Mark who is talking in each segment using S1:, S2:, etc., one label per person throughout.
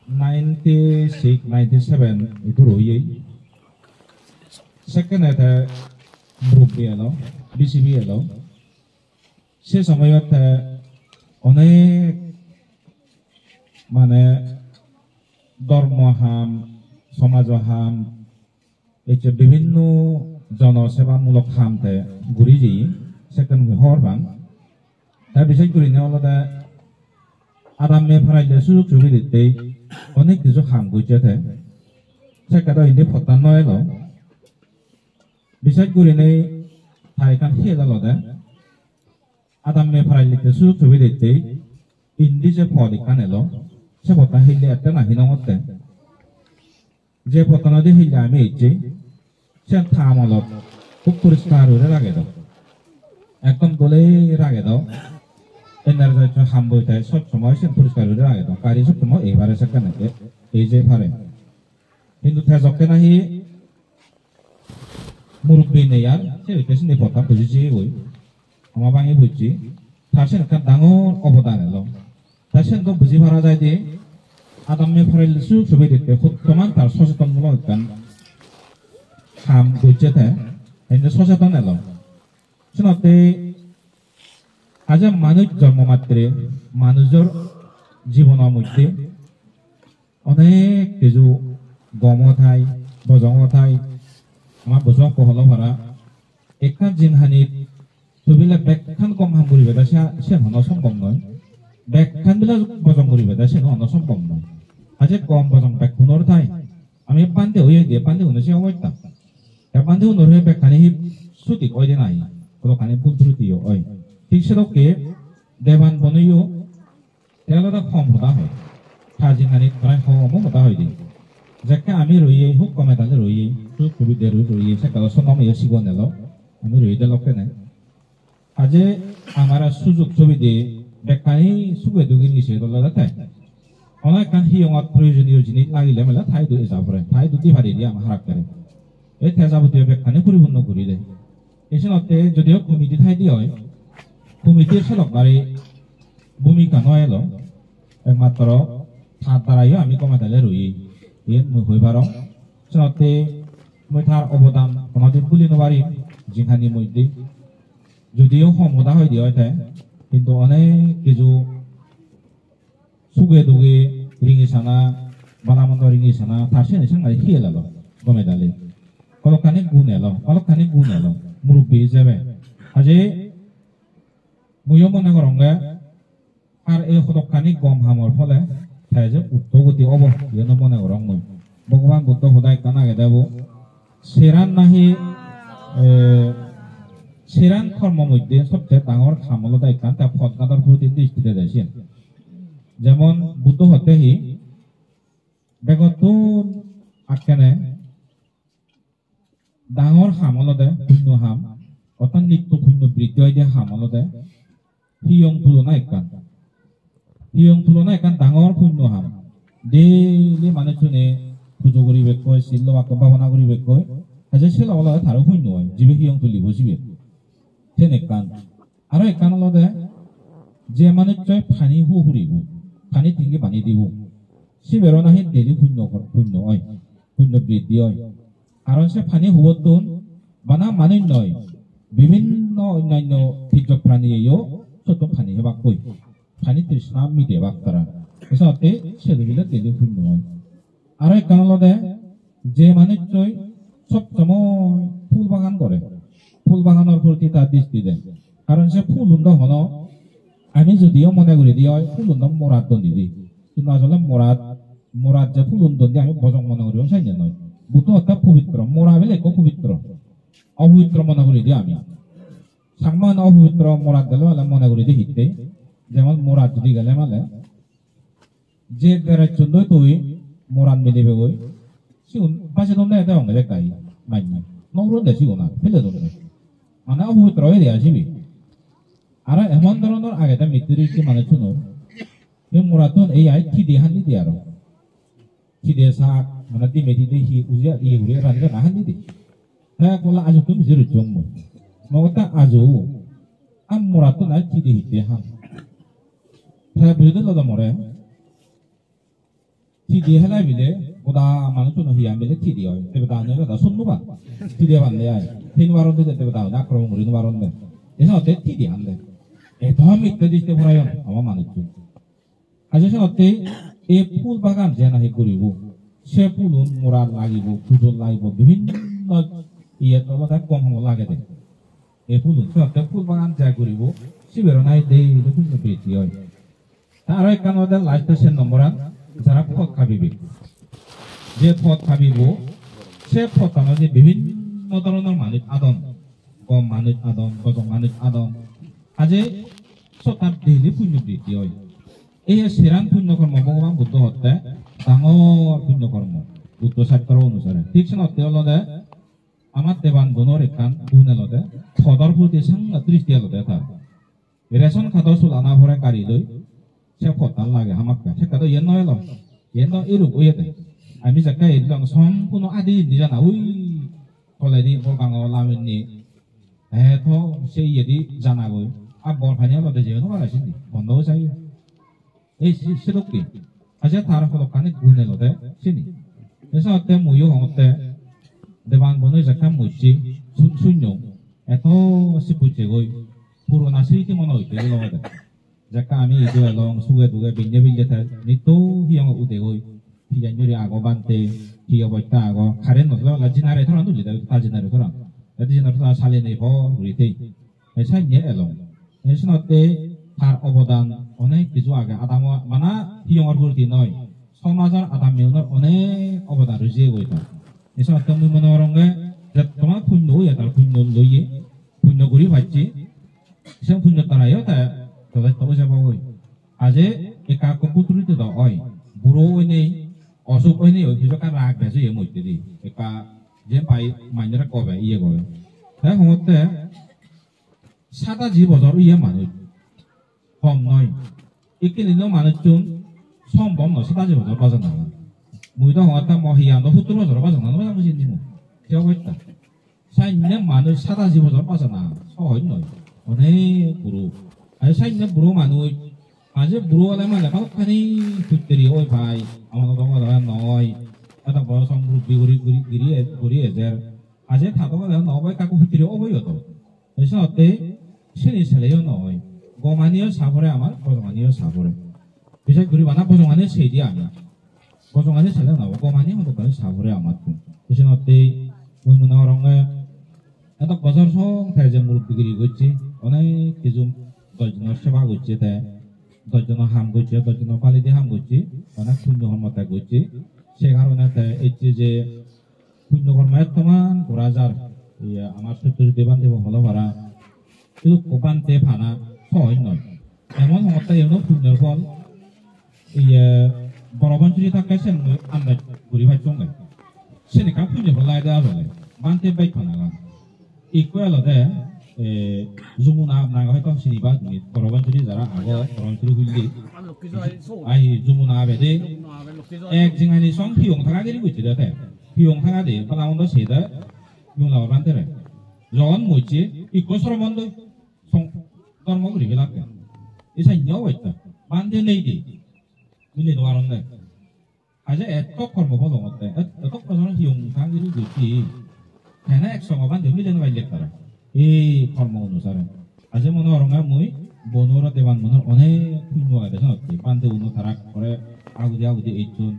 S1: 96, 97 itu royei. Second ada মুরব্বী এলো, BCB এলো, সে সময়ত অনেক মানে ধর্মহাম, সমাজহাম, এই যে বিভিন্ন জনসেবামূলক হামতে ঘুরি যাই, সেখানে হরবাং, তা বিশেষ করে নেওয়ালদা আদামে ফারাইলে সুযোগ সুবিধাতে অনেক কিছু হাম গুজেতে, সেখানে ইন্দি ফতান নয় এলো, বিশেষ করে নেই থাইকান হিয়েলালদা আদামে ফারাইলে সুযোগ সুবিধাতে ইন্দি যে ফলিকান এলো, সে ফতান হিলে একটা নাহি নমতে, যে ফতানদি হিলে আমি ইচ্ছি, সে থামলত খুব পরিষ্কার হয়ে রাগে দাও, একদম গলে রাগে দাও, এনার যে হাম বইতে সব সময় সে পরিষ্কার হয়ে রাগে দাও, কারি সব সময় এবারে সেখানে এই যে পারে, কিন্তু থেজকে নাহি মুরব্বী নেই আর সে হইতেছে নি ফতা বুঝেছি ওই আমার বাঙে বুঝছি, তার সে একটা ডাঙর অবদান এলো, তার সে তো বুঝি পারা যায় যে আদামে ফারাইলে সুযোগ সুবিধাতে বর্তমান তার সচেতনমূলক গান হাম গুজেতে এনে সচেতন এলো, শুনতে আজ মানুষ জন্ম মাত্রে মানুষের জীবনের মধ্যে অনেক কিছু গম থাই বজং থাই আমার বজং কহল ভরা এখান জিনহানির তুবিলা ব্যাখ্যান কম হাম করিবে তা সে হন সম্ভব নয়, ব্যাখ্যান বিলাক বজং করিবে তা সে হন সম্ভব নয়, আজ কম বজং ব্যাখ্যানোর থাই আমি পান্তে হয়ে দিয়ে পান্তে হনে সে অবস্থা পান্তে হনে ব্যাখ্যানি সুতি কয় দিন আই কতখানি ভুল ত্রুটিও হয়, ঠিক সেরকম দেবান বনইও তেলটা কম হতা হয়, থাজিনহানি প্রায় কম হতা হয় দিই, যাকে আমি রইয়ে হোক কমে তাহলে রইয়ে সুযোগ সুবিধা রইয়ে সে কালো সনম এ সিগন এলো আমি রইতে লক্ষ্যে নেই, আজ আমার সুযোগ সুবিধে ব্যাখ্যানি সুবে দুগিন গেছে দলা তাই অনেক কান হিয়ঙত প্রয়োজনীয় জিনিস লাগিলে মেলা ঠাই দুই যাবরে ঠাই দুটি ভারি দিয়ে আমার হারাক করে এই তেজাবতীয় ব্যাখ্যানি পরিপূর্ণ করি দেয়, এসনতে যদিও কমিটি ঠাই দিয়ে হয় কমিটির সরকারি ভূমিকা নয় এলো একমাত্র তার দ্বারাই আমি কমে তাহলে রই এর হয়ে পার সনতে মই তার অবদান কোনোদিন ভুলি নবারি যেখানে মধ্যে যদিও সমতা হয়ে দিয়ে হয় কিন্তু অনেক কিছু সুগে দুগে রিঙি সানা বালামন্দ রিঙি সানা তার সে সাংগারি হিয়ে লালো কমে তাহলে অলখানি গুণ এলো মুরব্বী হিসেবে আজ মইও মনে করঙ্গে আর এই সদকানি গম হামর ফলে যে উত্তগতি অব মনে করং মই ভগবান বুদ্ধ সদায় কানাগে দেব সেরান নাহি সেরান কর্ম মধ্যে সবচেয়ে ডাঙর খামলতা একখান তা ফদগাদর প্রতি দৃষ্টিতে দেয়, যেমন বুদ্ধ হতেহি বেগত আখ্যানে ডাঙর হামলতে পুণ্য হাম অর্থাৎ নিত্য পুণ্য বৃদ্ধি হয় দিয়ে হামলতে হিয়ং তুলনা একান ডাঙর পুণ্য হাম ডেইলি মানুষজনে পুজো করিবে কয় শিল্ল বাক্য ভাবনা করিবে কয় আজ সে লগে তারও পুণ্য হয় জীবে হিয়ং তুলি বসিবে সেন একান আর একান লদে যে মানুষ ফানি হুরিব ফানি ঠিঙ্গে বানি দিব সে বেরো নাহি ডেইলি পুণ্য হয় পুণ্য বৃদ্ধি হয়, কারণ সে ফানি হুবতুন বানা মানুষ নয় বিভিন্ন অন্যান্য তির্যক প্রাণীও ছোট ফানি হেবাক কই ফানি তৃষ্ণা মিটে বাক তারা এসতে সেগুলো তেলে পুণ্য হয়, আর এক কারণে যে মানুষ সব সময় ফুল বাগান করে ফুল বাগানের প্রতি তার দৃষ্টি দেয়, কারণ সে ফুল উন্দ হন আমি যদিও মনে করি দিয়ে ফুল উন্দ মরাদ দন্দি দিই কিন্তু আসলে মরাদ যে ফুল উন্দ দিয়ে আমি ভজং মনে করি চাই নয় বুদ্ধ অর্থাৎ পবিত্র মরা বেলে পবিত্র অপবিত্র মনে করি দিয়ে আমি সাংমান অপবিত্র মরাদ গেলে মনে করি দিয়ে হিতে যেমন মরাদ যদি গেলে মানে যে বেড়ার জন্য তুই মরাদ মিলিবে ওই পাশে তোমরা এটা অঙ্গে দেখাই মাইনি নরুন দেখিও না ফেলে দেবে মানে অপবিত্র হয়ে দিয়ে আসিবি, আর এমন ধরনের আগে মৃত্যুর মানে শুনো এই মরাতুন এই আই খিদে হানি দিয়ে আরো খিদে শাক মানে দিমে দিদি হি উজিয়া ইয়ে উড়ে রাঁধে না হানি দি হ্যাঁ বলা আজ তুমি জেরু জন্ম মগতা আজও আম মরাতুন আই খিদে হিতে হান হ্যাঁ বুঝতে লদা মরে TD 해라 빌래 보다 많은 돈 희야 빌래 TD요. 때보다 아니라 다 손노바 TD 반대야. hin waron de 때보다 나 그럼 우리는 waron데. 그래서 어때 TD 안 돼. 다음에 때지 때 보라요. 아마 많았죠. 아저씨 어때? 이 풀바감 제나 해그리고 새 풀은 뭐라 라기고 구조 라기고 বিভিন্ন 이에 떨어다 꽁꽁 라게 돼. 이 풀은 어때? 풀바감 제그리고 시베로 나이 데이 루틴 베이지요. তারাই কানোদের লাস্ট সে নম্বরান যারা পথ খাবিবি যে পথ খাবিব সে পথ যে বিভিন্ন ধরনের মানুষ আদন কম মানুষ আদন গজং মানুষ আদন আজে সতার ডেইলি পুণ্য বৃদ্ধি হয় এই সেরান পুণ্যকর্ম ভগবান বুদ্ধ হত্যা ডাঙর পুণ্যকর্ম বুদ্ধ শাস্ত্র অনুসারে ঠিক সে হতে হল আমার দেবান বনৰ একান গুণ এলতে পদৰ প্ৰতি সাংঘাতিক দৃষ্টি এলতে তার রেশন খাদ্য চুল আনা ভরে গাড়ি লৈ সে পতাল লাগে হামাক্কা সে কাদো ইয়ে নয় লম ইয়ে ন এরূপ ওয়ে দে আমি যাকে এদিলাম সম্পূর্ণ আদি নিজানা ওই কলেদি বলগাঙ লামিনি এত সেই ইয়েদি জানা গই আর বরফানি লদে যেও না বারাসিনি বন্ধ যাই এই সেদকি আজে তার ফলকানে গুণে লদে সিনি এসে অতে মুইও হতে দেবান বনে যাকে মুচি শূন্য এত সিপুচে গই পুরোনা স্মৃতি মনে হইতে লদে যাকা আমি itu elong suge duge binje binje ta nito hiang ude goi hiang nyuri ago bante hiang boita ago karen no la jinare thoran du jida ta jinare thoran ta jinare thoran sale nei bo urite esa nye elong esnote har অবদান অনেক কিছু আগে আদাম মানা হিয়ংর গুরতি নয় সমাজের আদাম মেউনর অনেক অবদান রয়েছে গইতা এসনোতে মুই মনে রঙে যে তোমার পুণ্য হইয়া তার পুণ্য লইয়ে পুণ্য করি ভাইছি সে পুণ্য তারাইও তা তবে তবে যাবই আজে একা কপুত্রিত দ ওই বুড়ো ওইনে অসুখ ওইনে ওই কিছু রাগ বেশি এ মইতে দি একা যে পাই মাইনরা কবে ইয়ে কবে তাই হমতে সাদা জি বছর ইয়ে মানুষ কম নয় একিনিনো মানুষজন সম্ভব নয় সাদা জি বছর বাজার না মুইতো হমতে মহিয়ানো 70 বছর বাজার না মানে বুঝিনি না কেউ হইতা সাইনে মানুষ সাদা জি বছর বাজার না সহজ নয় অনেক বুড়ো আরে সাইনে বুড়ো মানুষ আজে বুড়ো হলে মানে খানি ফুটতেরি ওই ভাই আমার দঙ্গ নয় এটা বড় সংগ্রুপ গড়িয়ে এজের আজে থাকো নয় কাকু ফুটতেরি ওই হতো এসে সেনি ছেলেও নয় গমানিও সাবরে আমার বজমানিও সাবরে বিশেষ করে বানা বজমানি সেই দিয়ে আমি বজমানি ছেলে নব গমানি হতো সাবরে আমার এসে মুই মনে রঙে এত বছর সং তাই যে মুরব্বী গিরি করছি অনেক কিছু 10 জনের সেবা করছে তাই 10 জন হাম করছে 10 জন পালি দিয়ে হাম করছি অনেক পুণ্য কর্মতা করছি সে কারণে এই যে পুণ্য কর্ম বর্তমান রাজার আমার সত্য দেবান দেব হলো ভাড়া কিন্তু কোপানতে ফানা সহজ নয় এমন সমস্যা এমন পুণ্যের ফল বড়বঞ্চুরি থাকে সে আমরা ঘুরি ভাই চঙ্গে সেনেকা পুণ্য ফল লাই দেওয়া বলে বানতে বাইক ফানা ইকুয়ালতে যমুনা নাগা হয়তো চিনিবা তুমি বড়বঞ্চুরি যারা আগ বড়বঞ্চুরি হুইলি আই যমুনা বেদে এক জিঙানি সং হিয়ং থাকা গেলি বুঝতে দেয় হিয়ং থাকা দে পালামন্দ সেদা হিয়ং লাবার বানতে রে জন মুইছে ইকুয়াসর বন্ধ সং ধর্ম করি বেলাকে এসা ইনাও হইতা বানতে নেই দি মিলে নোয়ারন দে আজ এত কর্ম ফল মতে এত কর্ম হিয়ং থাকা গেলি বুঝছি হ্যাঁ এক সঙ্গ বানতে মিলে নোয়াইলে তারা এই কর্ম অনুসারে আজ মনে রঙা মুই বনুরা দেবান মনের অনেক পুণ্য আছে সত্যি বানতে উন্ন তারা করে আগুদি এইজন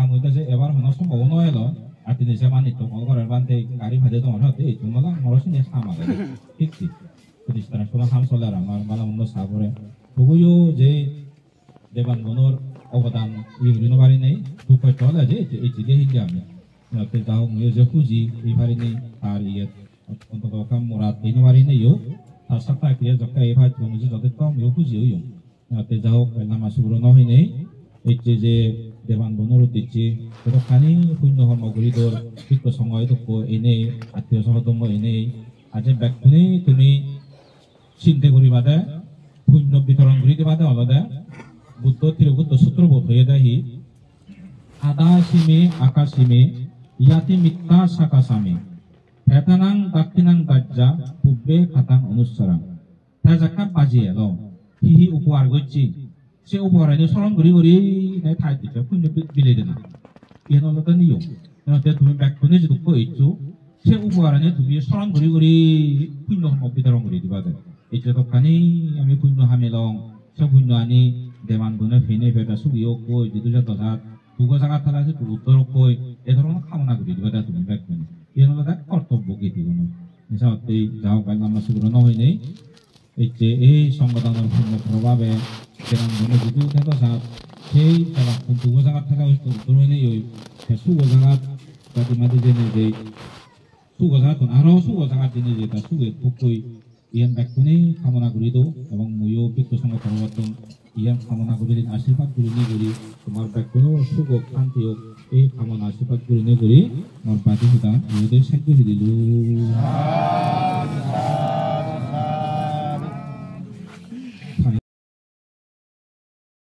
S1: আমি তো যে এবার হন সম্ভব নয় এলো আর তিনি সে মানিত ঘরের বানতে গাড়ি ভাজে তোমার হতে এইজন মালা মরসিনে সামা দেবে ঠিক ঠিক প্রতিষ্ঠান কোনো হাম চলে আর আমার মালা মন্দ সাবরে তবুও যে দেবান মনের অবদান ইউরিনো বাড়ি নেই দুঃখ চলে যে এই জিনিস হিন্দে আমি যাও মুই যে খুঁজি এই বাড়ি নেই আর ইয়ে অন্তত কাম মোরাত এই বাড়ি নেইও তার সাথে ক্রিয়া জকা এই ভাই তুমি যে যত কম ইউ খুঁজিও ইউ তে যাও নামা সুগ্র নহই নেই এই যে দেবান বনর দিচ্ছি ততখানি পুণ্য কর্মগুলি তোর ঠিক সময় তো এনেই আত্মীয় সহতম এনেই আজ ব্যাকুনি তুমি চিন্তা করি বাদে পুণ্য বিতরণ করি বাদে আলাদা বুদ্ধ ত্রিবুদ্ধ সূত্র বোধ হয়ে দেহি আদা সিমে আকাশিমে ইয়াতি মিথ্যা শাকাসামে হেতানাং দাক্ষিণাং দাজ্জা পূর্বে খাতাং অনুসরাং তাই যাকা বাজি এলো হিহি উপহার করছি সে উপহারানি স্মরণ করি করি নাই ঠাই দিতে পুণ্য বিলে দেনা ইয়ে হলো তো নিয়ম তুমি ব্যাকুনে যদি কইছো সে উপহারানি তুমি স্মরণ করি পুণ্য বিতরণ করে দিবা দে এই যে দোকানে আমি পুণ্য হামেলং সব পুণ্য আনি দেমান গুণে ফেনে ফেটা সুবিও কই যদি যত জাত দুগো জায়গা থাকা আছে দুগো উত্তর কই এ ধরনের কামনা করি দিবা দে তুমি ব্যাকুনে ইয়ে হলো তার কর্তব্য গীতি গুণ এসব যাও কাল আমরা সুগ্র নহই নেই এই সংগঠনের পূর্ণ প্রভাবে সেরকম মনে যদি থাকা সাত সেই যারা দুগো জায়গা থাকা ধরে নেই ওই সুগো জায়গা তাদের মাঝে জেনে যে সুগো জায়গা আরো সুগো জায়গা জেনে যে তার সুগের পক্ষই ইয়ান ব্যক্তিনি কামনা করি দো এবং ময়ও বিক্ষ সঙ্গে পরিবর্তন ইয়ান কামনা করি আশীর্বাদ করি নি করি তোমার ব্যক্তিও সুখ শান্তি হোক এই কামনা আশীর্বাদ করি নি করি আমার বাতি সুতা ইয়েদের সাহায্য দিল